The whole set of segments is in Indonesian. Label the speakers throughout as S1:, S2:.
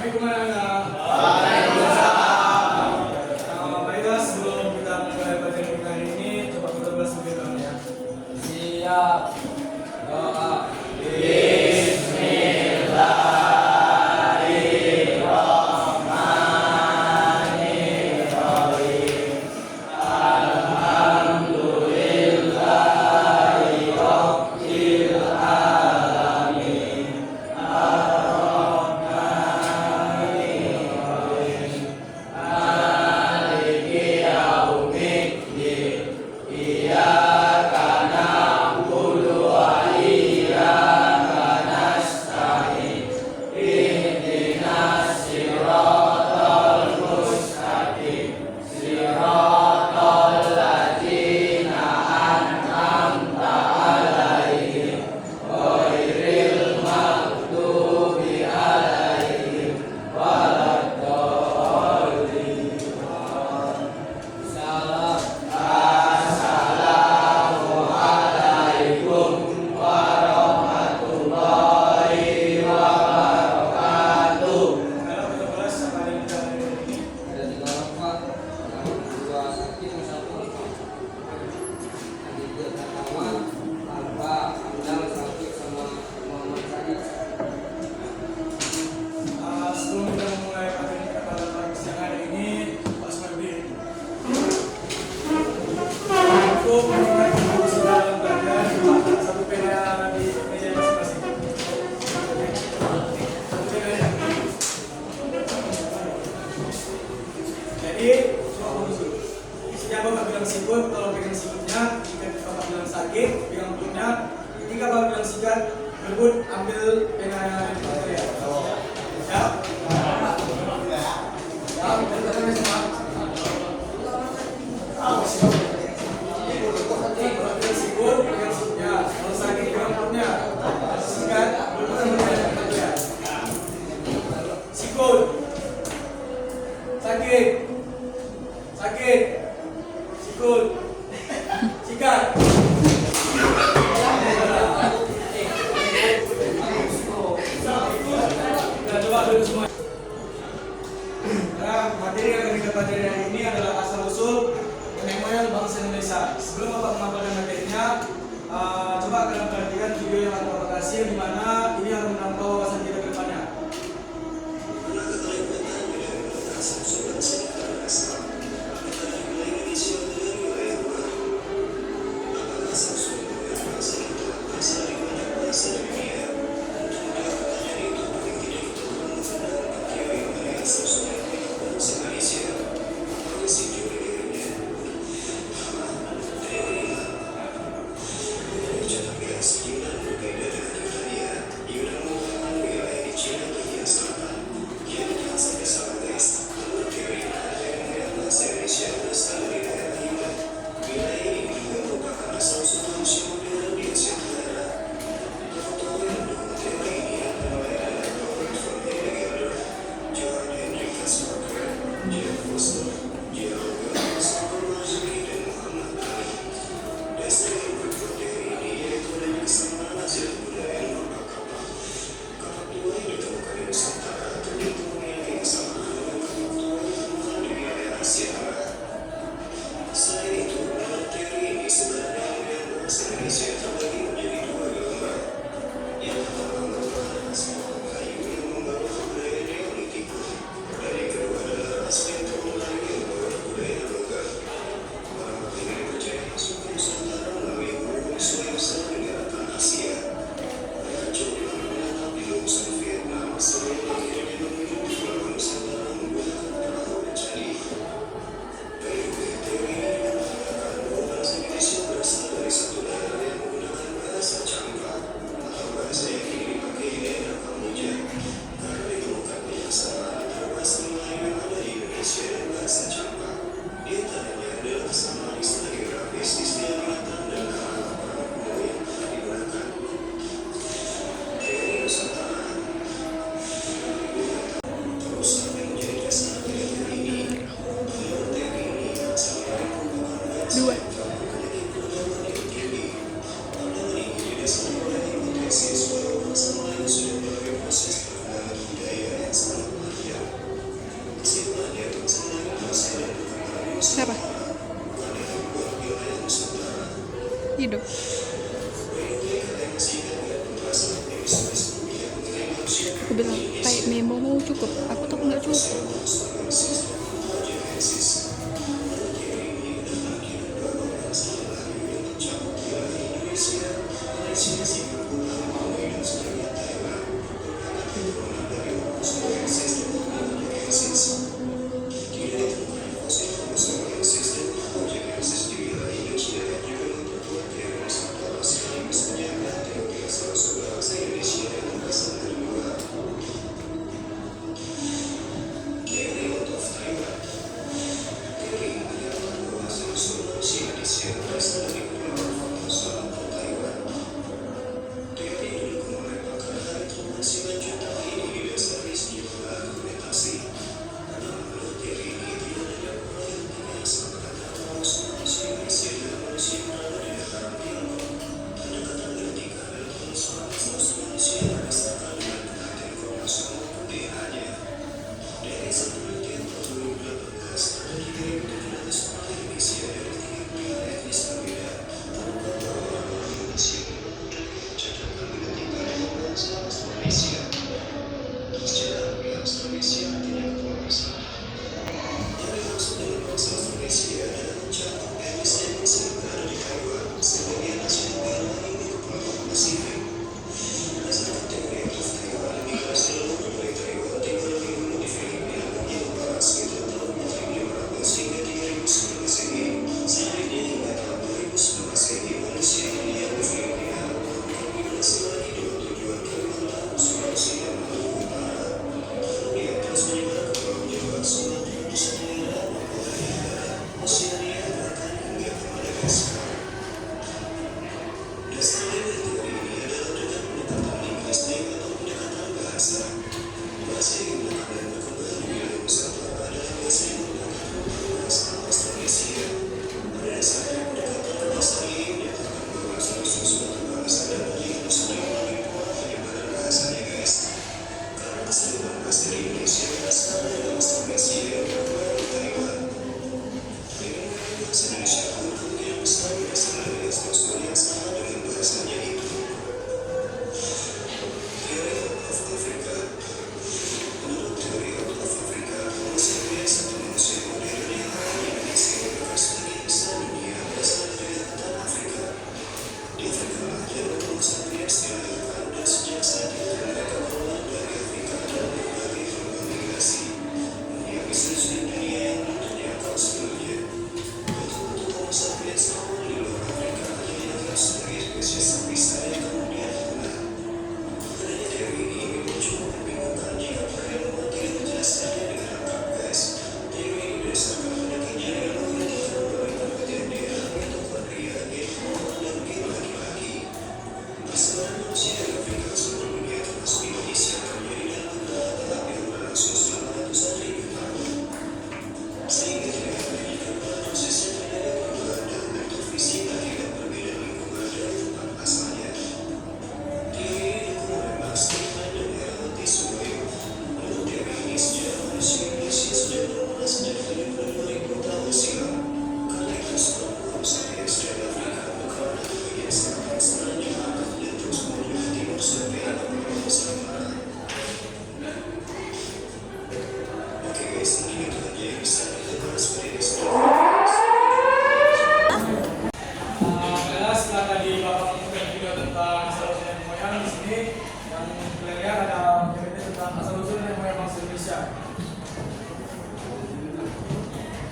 S1: Assalamualaikum baiklah, sebelum kita mulai materi kita hari ini, coba kita bahas sedikit ya. Siap. Doa. Jadi, siapa Bapak bilang sikut, kalau pegang sikutnya, jika Bapak bilang sakit, pegang perutnya, ketika Bapak bilang sikat, berebut, ambil pena yang ada di bawah ya. Siap? Siap, kita semua. Kalau pegang sikut, pegang sikutnya, kalau sakit, pegang perutnya, sikat, berebut, ambil pena yang ada ya. Sikut, sakit, sikut, sikat. Kita coba dulu semua. Nah, materi yang akan kita pelajari hari ini adalah asal usul nenek moyang bangsa Indonesia. Sebelum Bapak mengamalkan materinya, coba kalian perhatikan video yang akan Bapak kasih, di mana ini akan menambah wawasan kita ke depannya.
S2: Siapa? Hidup. Aku bilang kayak memo mau cukup. Aku tuh nggak cukup.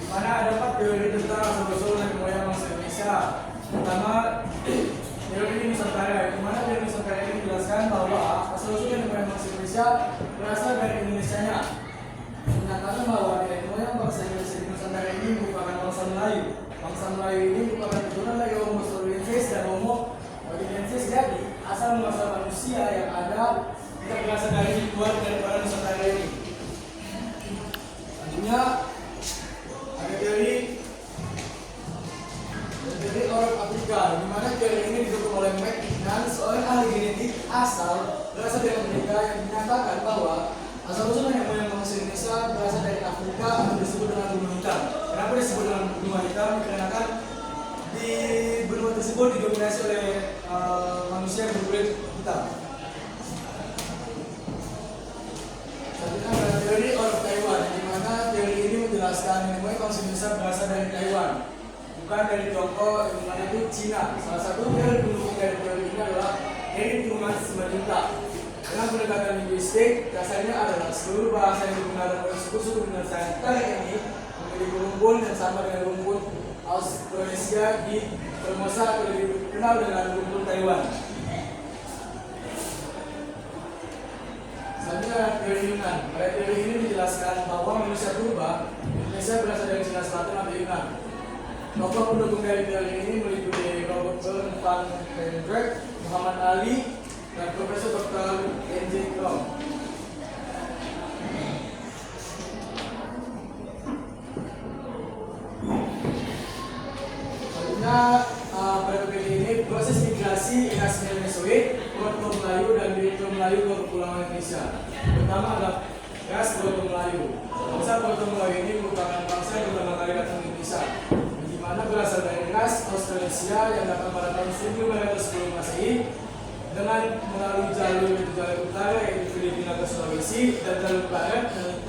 S1: Mana ada 4 teori tentang asal-usul nenek moyang bangsa Indonesia. Pertama, teori Nusantara, di mana teori Nusantara ini menjelaskan bahwa asal-usul nenek moyang bangsa Indonesia berasal dari Indonesianya. Menyatakan bahwa nenek moyang bangsa Indonesia di Nusantara ini merupakan bangsa Melayu. Bangsa Melayu ini merupakan keturunan dari Homo sauroensis dan Homo heidelbergensis, jadi asal muasal manusia yang ada tidak berasal dari luar daripada Nusantara ini. Selanjutnya ada teori orang Afrika, di mana teori ini didukung oleh McKinnon, seorang ahli genetik asal berasal dari Amerika, yang menyatakan bahwa asal-usul nenek moyang bangsa Indonesia berasal dari Afrika atau disebut dengan bumi hitam. Kenapa disebut dengan bumi dikarenakan di benua tersebut didominasi oleh manusia yang berkulit hitam. Selanjutnya ada teori of Taiwan, di mana teori ini menjelaskan nenek bangsa Indonesia berasal dari Taiwan, bukan dari Tiongkok, yang mana itu Cina. Salah satu teori pendukung dari teori ini adalah teori turunan Simajuta. Dengan pendekatan linguistik, dasarnya adalah seluruh bahasa yang digunakan oleh suku-suku di Nusantara ini memiliki rumpun yang sama dengan rumpun Austronesia di Formosa atau lebih dikenal dengan rumpun Taiwan. Selanjutnya teori Yunan. Pada teori ini menjelaskan bahwa manusia purba Indonesia berasal dari Cina Selatan atau Yunan. Tokoh pendukung dari teori ini meliputi Robert Burns van Hendrik, Muhammad Ali, dan Profesor Dr. N.J. Krong. Selanjutnya pada PPT ini proses migrasi ras Melanesiaid, Proto Melayu dan Direktur Melayu ke Kepulauan Indonesia. Pertama adalah ras Proto Melayu. Bangsa Proto Melayu ini merupakan bangsa yang pertama kali datang ke Indonesia, di mana berasal dari ras Austronesia yang datang pada tahun 1900 sebelum Masehi dengan melalui jalur utara yaitu Filipina ke Sulawesi dan jalur barat yang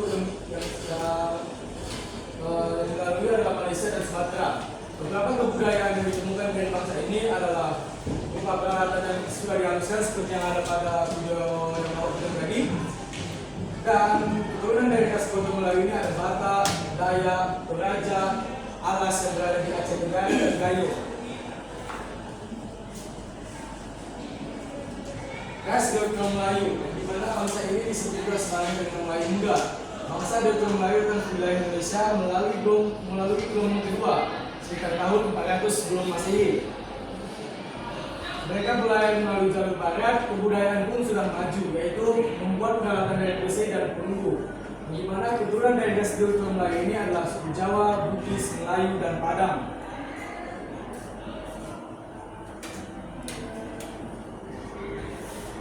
S1: dilalui adalah Malaysia dan Sumatera. Beberapa kebudayaan yang ditemukan dari bangsa ini adalah berupa peralatan yang sudah dihaluskan seperti yang ada pada video yang aku bilang tadi. Dan keturunan dari ras Proto Melayu ini ada Batak, Dayak, Toraja, Alas yang berada di Aceh Tenggara dan Gayo. Ras Deutero Melayu, di mana bangsa ini disebut juga sebagai dengan Melayu Muda. Bangsa Deutero Melayu datang ke wilayah Indonesia melalui gelombang kedua sekitar tahun 400 sebelum Masehi. Mereka berlayar melalui jalur barat, kebudayaan pun sudah maju, yaitu membuat peralatan dari besi dan perunggu. Di mana keturunan dari ras Deutero Melayu ini adalah suku Jawa, Bugis, Melayu, dan Padang.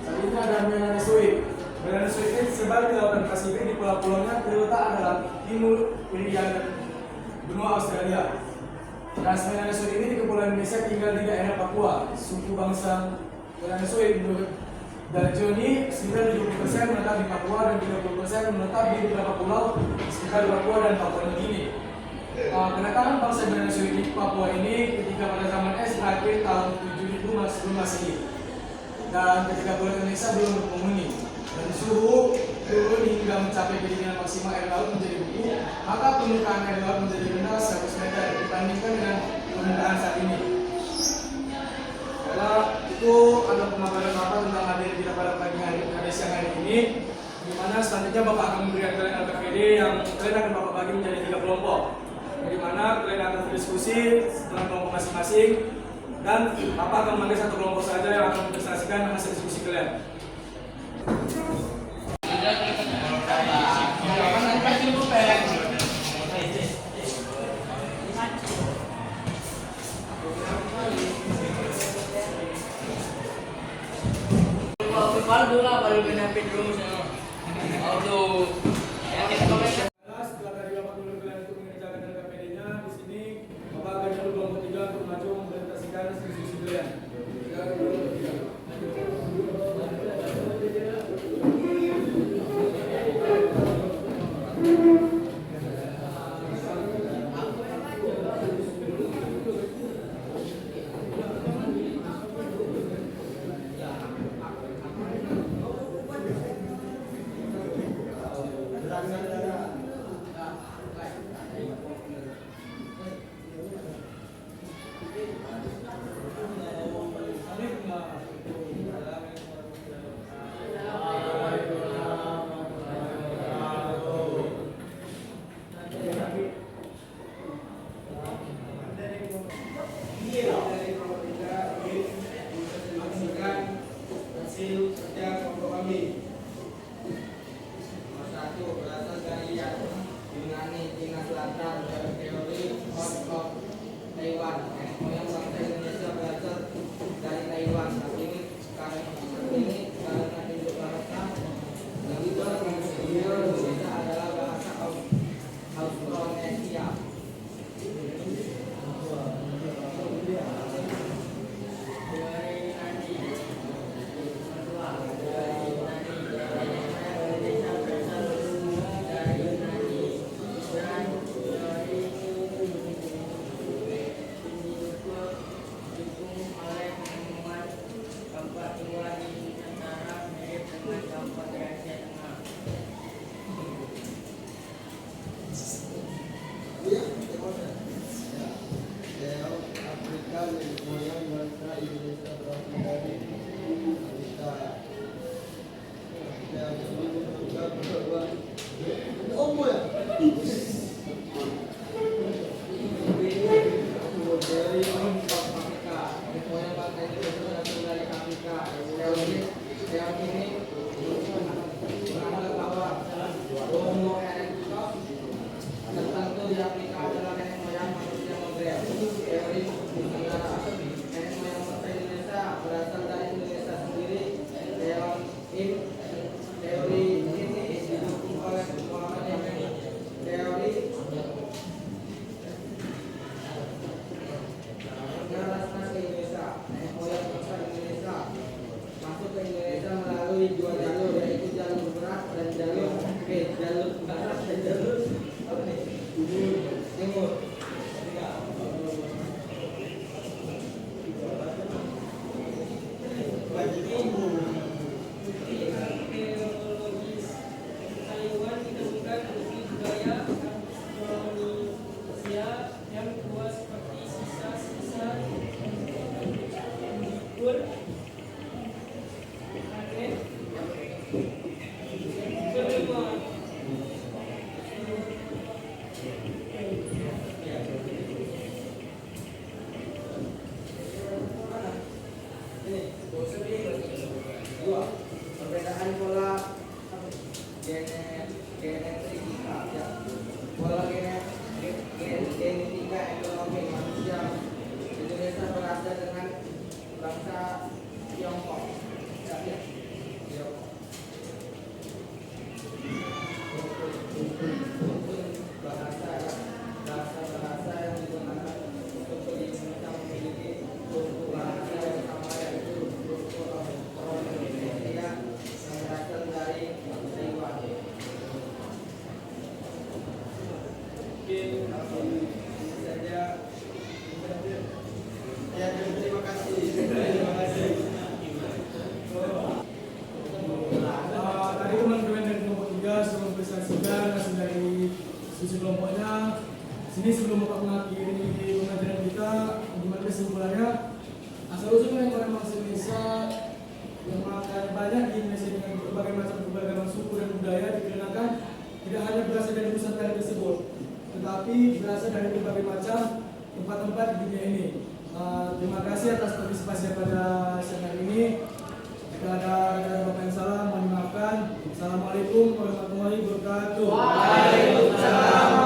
S1: Selanjutnya ada Melanesiaid. Melanesiaid ini tersebar di lautan Pasifik. Di pulau-pulaunya terletak adalah timur, Irian, dan benua Australia. Ras Melanesiaid ini di Kepulauan Indonesia tinggal di daerah Papua. Suku bangsa Melanesiaid menurut Darjoni 90% menetap di Papua dan 30% menetap di beberapa pulau sekitar Papua dan Papua Nugini. Kedatangan bangsa Melanesiaid di Papua ini ketika pada zaman es terakhir tahun 7000 sebelum Masehi. Dan ketika pulau Indonesia belum berpenghuni dan suhu turun hingga mencapai kedinginan maksimal air laut menjadi beku, maka permukaan air laut menjadi rendah 100 meter dibandingkan dengan permukaan saat ini. Karena itu ada pemaparan Bapak tentang hadir kita pada pagi hari siang hari ini, di mana selanjutnya Bapak akan memberikan kalian LKPD yang kalian akan Bapak bagi menjadi 3 kelompok, di mana kalian akan berdiskusi dengan kelompok masing-masing. Dan Bapak akan memanggil satu kelompok saja yang akan mempresentasikan hasil diskusi kalian. Setelah tadi Bapak dulu kalian untuk mengerjakan LKPD-nya, di sini Bapak akan nyuruh kelompok 3 untuk maju mempresentasikan diskusi kalian.
S3: genetika ya. Pola genetika ekonomi manusia Indonesia berasal dengan bangsa Tiongkok. Ya. Bahasa yang digunakan untuk Indonesia memiliki suku bahasa yang sama, yaitu suku Polinesia yang berasal dari Taiwan. Mungkin ini saja. Ya, terima kasih. Terima kasih.
S1: Tadi teman-teman dari kelompok 3 sudah mempresentasikan hasil dari diskusi kelompoknya. Sini sebelum Bapak mengakhiri pembelajaran kita, gimana kesimpulannya? Asal usulnya orang bangsa Indonesia yang banyak di Indonesia dengan berbagai macam keberagaman suku dan budaya dikarenakan tidak hanya berasal dari Nusantara tersebut, tetapi berasal dari berbagai macam tempat-tempat di dunia ini. Terima kasih atas partisipasi pada siang hari ini. Jika ada bapak yang salah, mohon dimaafkan. Assalamualaikum warahmatullahi wabarakatuh.
S3: Waalaikumsalam.